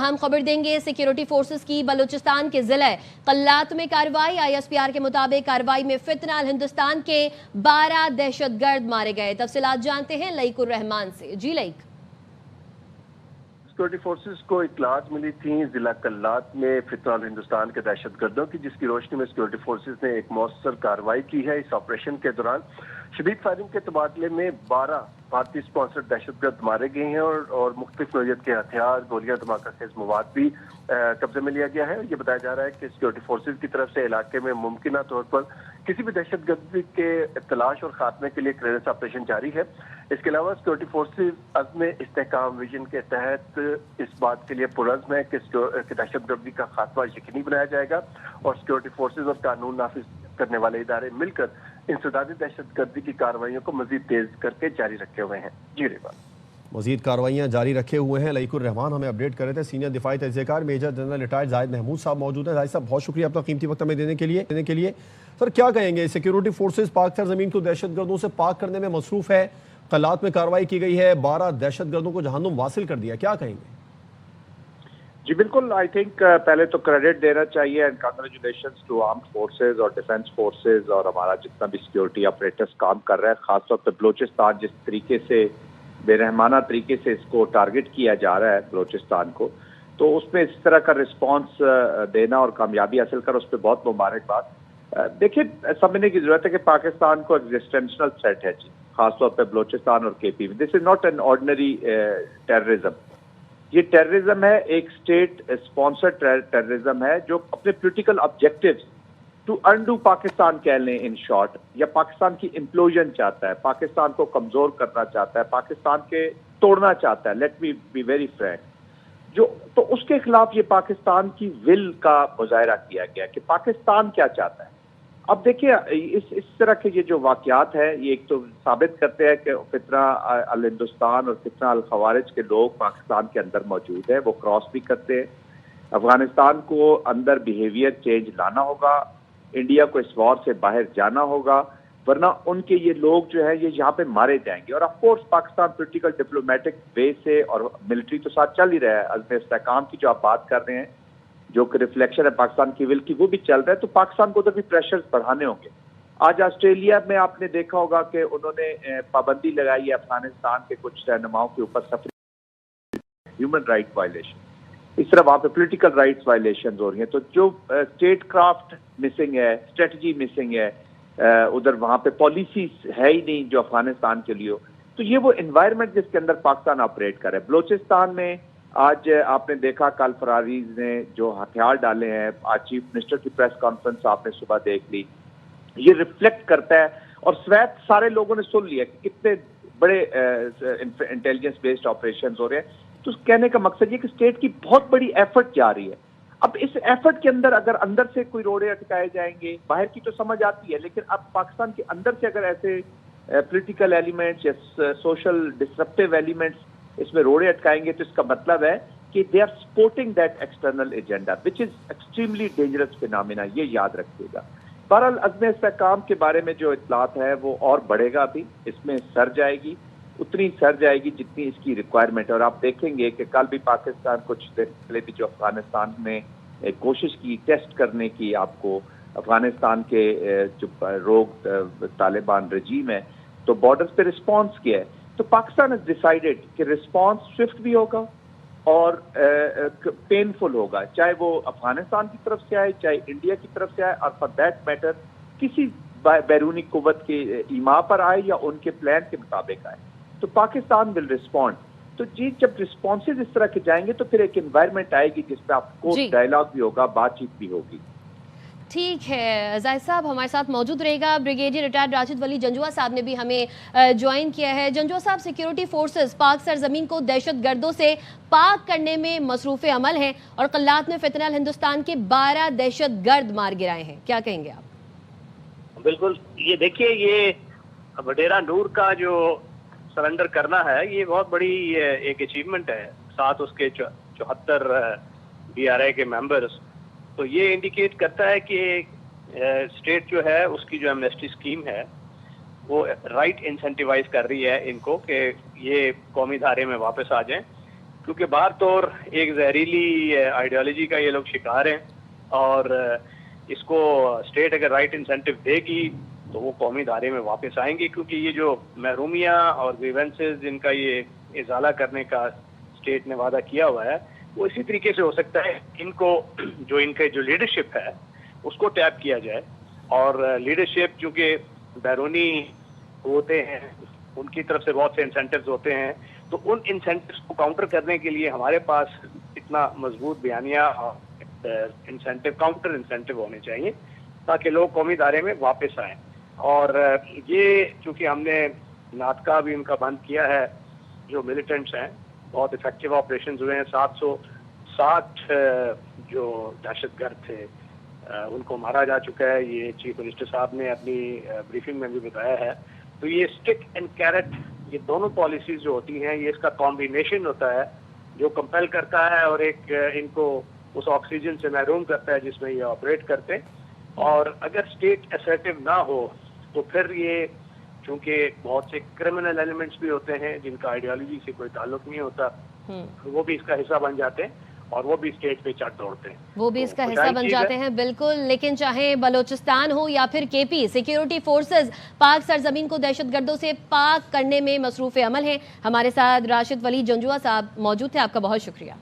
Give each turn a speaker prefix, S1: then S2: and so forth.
S1: अहम खबर देंगे सिक्योरिटी फोर्सेस की बलूचिस्तान के जिले कल्लात में कार्रवाई। ISPR के मुताबिक कार्रवाई में फितना अल हिंदुस्तान के 12 दहशतगर्द मारे गए। तफसीलात जानते हैं लईकुर रहमान से। जी लईक।
S2: सिक्योरिटी फोर्सेस को इतलात मिली थी जिला कल्लात में फितना अल हिंदुस्तान के दहशतगर्दों की, जिसकी रोशनी में सिक्योरिटी फोर्सेस ने एक मौसर कार्रवाई की है। इस ऑपरेशन के दौरान शदीद फायरिंग के तबादले में 12 भारतीय स्पॉन्सर्ड दहशतगर्द मारे गए हैं और मुख्तलिफ नौइयत के हथियार, गोलियां, धमाका खेज मवाद भी कब्जे में लिया गया है। ये बताया जा रहा है कि सिक्योरिटी फोर्सेज की तरफ से इलाके में मुमकिन तौर पर किसी भी दहशतगर्दी के तलाश और खात्मे के लिए क्लियरेंस ऑपरेशन जारी है। इसके अलावा सिक्योरिटी फोर्सेज अज़्म इस्तेहकाम विजन के तहत इस बात के लिए पुरज़्म है कि दहशतगर्दी का खात्मा यकीनी बनाया जाएगा और सिक्योरिटी फोर्सेज और कानून नाफिज करने वाले इदारे मिलकर इंसदादी दहशतगर्दी की कार्रवाइयों को मजीद तेज करके जारी रखे हुए हैं। जी रिवा,
S3: मजीद कार्रवाइयाँ जारी रखे हुए हैं। लईकुर रहमान हमें अपडेट कर रहे थे। सीनियर दिफाई तजज़ियाकार major general retired Zahid Mahmood साहब मौजूद हैं। जाहिद साहब, बहुत शुक्रिया अपना कीमती वक्त हमें देने के लिए। सर, क्या कहेंगे, सिक्योरिटी फोर्सेज पाक सरजमीन को दहशतगर्दों से पाक करने में मसरूफ़ है। कल्लात में कार्रवाई की गई है, 12 दहशतगर्दों को जहन्नुम वासिल कर दिया, क्या कहेंगे?
S4: जी बिल्कुल, आई थिंक पहले तो क्रेडिट देना चाहिए and congratulations to armed forces और डिफेंस फोर्सेज और हमारा जितना भी सिक्योरिटी ऑपरेटर्स काम कर रहे हैं। खासतौर पर बलूचिस्तान जिस तरीके से बेरहमाना तरीके से इसको टारगेट किया जा रहा है बलूचिस्तान को, तो उसमें इस तरह का रिस्पांस देना और कामयाबी हासिल कर उस पर बहुत मुबारकबाद। देखिए, समझने की जरूरत है कि पाकिस्तान को एग्जिस्टेंशनल थ्रेट है जी, खासतौर पर बलूचिस्तान और KP में। This is not an ordinary terrorism, ये टेररिज्म है, एक स्टेट स्पॉन्सर्ड टेररिज्म है जो अपने political objectives to undo Pakistan कह लें इन शॉर्ट, या पाकिस्तान की इम्प्लोजन चाहता है, पाकिस्तान को कमजोर करना चाहता है, पाकिस्तान के तोड़ना चाहता है। Let me be very Frank, जो तो उसके खिलाफ ये पाकिस्तान की विल का मुजाहरा किया गया कि पाकिस्तान क्या चाहता है। अब देखिए, इस तरह के ये जो वाकयात है, ये एक तो साबित करते हैं कि फितना अल हिंदुस्तान और फितना अल खवारिज के लोग पाकिस्तान के अंदर मौजूद है, वो क्रॉस भी करते हैं। अफगानिस्तान को अंदर बिहेवियर चेंज लाना होगा, इंडिया को इस वॉर से बाहर जाना होगा, वरना उनके ये लोग जो है ये यहाँ पे मारे जाएंगे। और of course Pakistan political diplomatic way से और मिलिट्री तो साथ चल ही रहा है। अज़्म इस्तेहकाम की जो आप बात कर रहे हैं, जो कि रिफ्लेक्शन है पाकिस्तान की विल की, वो भी चल रहा है। तो पाकिस्तान को उधर भी प्रेशर्स बढ़ाने होंगे। आज ऑस्ट्रेलिया में आपने देखा होगा कि उन्होंने पाबंदी लगाई है अफगानिस्तान के कुछ रहनुमाओं के ऊपर सफरी ह्यूमन राइट वायलेशन, इस तरह वहाँ पे पॉलिटिकल राइट्स वायलेशन हो रही हैं। तो जो स्टेट क्राफ्ट मिसिंग है, स्ट्रेटजी मिसिंग है, उधर वहाँ पे पॉलिसी है ही नहीं जो अफगानिस्तान के लिए हो। तो ये वो एनवायरनमेंट जिसके अंदर पाकिस्तान ऑपरेट करे। बलूचिस्तान में आज आपने देखा कल फरारीज ने जो हथियार डाले हैं, आज चीफ मिनिस्टर की प्रेस कॉन्फ्रेंस आपने सुबह देख ली, ये रिफ्लेक्ट करता है और स्वैत सारे लोगों ने सुन लिया कि कितने बड़े इंटेलिजेंस बेस्ड ऑपरेशन हो रहे हैं। तो कहने का मकसद ये कि स्टेट की बहुत बड़ी एफर्ट जा रही है। अब इस एफर्ट के अंदर अगर अंदर से कोई रोड़े अटकाए जाएंगे, बाहर की तो समझ आती है, लेकिन अब पाकिस्तान के अंदर से अगर ऐसे पॉलिटिकल एलिमेंट्स या सोशल डिसरप्टिव एलिमेंट्स इसमें रोड़े अटकाएंगे, तो इसका मतलब है कि they are supporting that external agenda which is extremely dangerous phenomena, ये याद रखिएगा। बहरहाल अज़्म इस्तेहकाम के बारे में जो इत्तलात है वो और बढ़ेगा, भी इसमें सर जाएगी, उतनी सर जाएगी जितनी इसकी रिक्वायरमेंट है। और आप देखेंगे कि कल भी पाकिस्तान कुछ देर पहले भी जो अफगानिस्तान में कोशिश की टेस्ट करने की, आपको अफगानिस्तान के जो रोग तालिबान रजीम है, तो बॉर्डर्स पे रिस्पॉन्स किया है। तो पाकिस्तान हैज डिसाइडेड कि रिस्पॉन्स स्विफ्ट भी होगा और पेनफुल होगा, चाहे वो अफगानिस्तान की तरफ से आए, चाहे इंडिया की तरफ से आए, और फॉर दैट मैटर किसी बैरूनी कुव्वत के ईमा पर आए या उनके प्लान के मुताबिक आए, तो पाकिस्तान विल रिस्पॉन्ड। तो जी, जब रिस्पॉन्सेज इस तरह के जाएंगे तो फिर एक एनवायरनमेंट आएगी जिसपे आपको डायलॉग भी होगा, बातचीत भी होगी।
S1: ठीक है, जाहिद साहब हमारे साथ मौजूद रहेगा। ब्रिगेडियर रिटायर्ड राशिद वली जंजुआ साहब ने भी हमें ज्वाइन किया है। जंजुआ साहब, सिक्योरिटी फोर्सेस पाक सरजमीन को दहशतगर्दों से पाक करने में मसरूफ़ अमल हैं और कल्लात में फितना अल हिंदुस्तान के 12 दहशतगर्द मार गिराए हैं, क्या कहेंगे आप?
S5: बिल्कुल, ये देखिए, ये वडेरा नूर का जो सरेंडर करना है, ये बहुत बड़ी एक अचीवमेंट है। साथ उसके 74 DRI के मेंबर्स, तो ये इंडिकेट करता है कि स्टेट जो है उसकी जो एमनेस्टी स्कीम है वो राइट इंसेंटिवाइज कर रही है इनको कि ये कौमी धारे में वापस आ जाएं। क्योंकि बाहर तौर एक जहरीली आइडियोलॉजी का ये लोग शिकार हैं, और इसको स्टेट अगर राइट इंसेंटिव देगी तो वो कौमी दायरे में वापस आएंगे, क्योंकि ये जो महरूमियाँ और ग्रीवेंसेस जिनका ये इजाला करने का स्टेट ने वादा किया हुआ है, वो इसी तरीके से हो सकता है इनको जो लीडरशिप है उसको टैप किया जाए। और लीडरशिप चूँकि बैरूनी होते हैं, उनकी तरफ से बहुत से इंसेंटिव्स होते हैं, तो उन इंसेंटिव्स को काउंटर करने के लिए हमारे पास इतना मजबूत बयानिया और काउंटर इंसेंटिव होने चाहिए ताकि लोग कौमी दायरे में वापस आएँ। और ये चूँकि हमने नाटका भी उनका बंद किया है, जो मिलिटेंट्स हैं, बहुत इफेक्टिव ऑपरेशन हुए हैं। 760 जो दहशतगर्द थे उनको मारा जा चुका है, ये चीफ मिनिस्टर साहब ने अपनी ब्रीफिंग में भी बताया है। तो ये स्टिक एंड कैरेट, ये दोनों पॉलिसीज जो होती हैं, ये इसका कॉम्बिनेशन होता है जो कंपेल करता है और एक इनको उस ऑक्सीजन से महरूम करता है जिसमें ये ऑपरेट करते हैं। और अगर स्टेट असर्टिव ना हो तो फिर ये, चूंकि बहुत से क्रिमिनल एलिमेंट्स भी होते हैं जिनका आइडियोलॉजी से कोई ताल्लुक नहीं होता, वो भी इसका हिस्सा बन जाते हैं और वो भी स्टेट पे चढ़ दौड़ते हैं,
S1: वो भी इसका हिस्सा बन जाते हैं। बिल्कुल, लेकिन चाहे बलोचिस्तान हो या फिर केपी, सिक्योरिटी फोर्सेस पाक सरजमीन को दहशतगर्दों से पाक करने में मसरूफ अमल हैं। हमारे साथ राशिद वली जंजुआ साहब मौजूद थे, आपका बहुत शुक्रिया।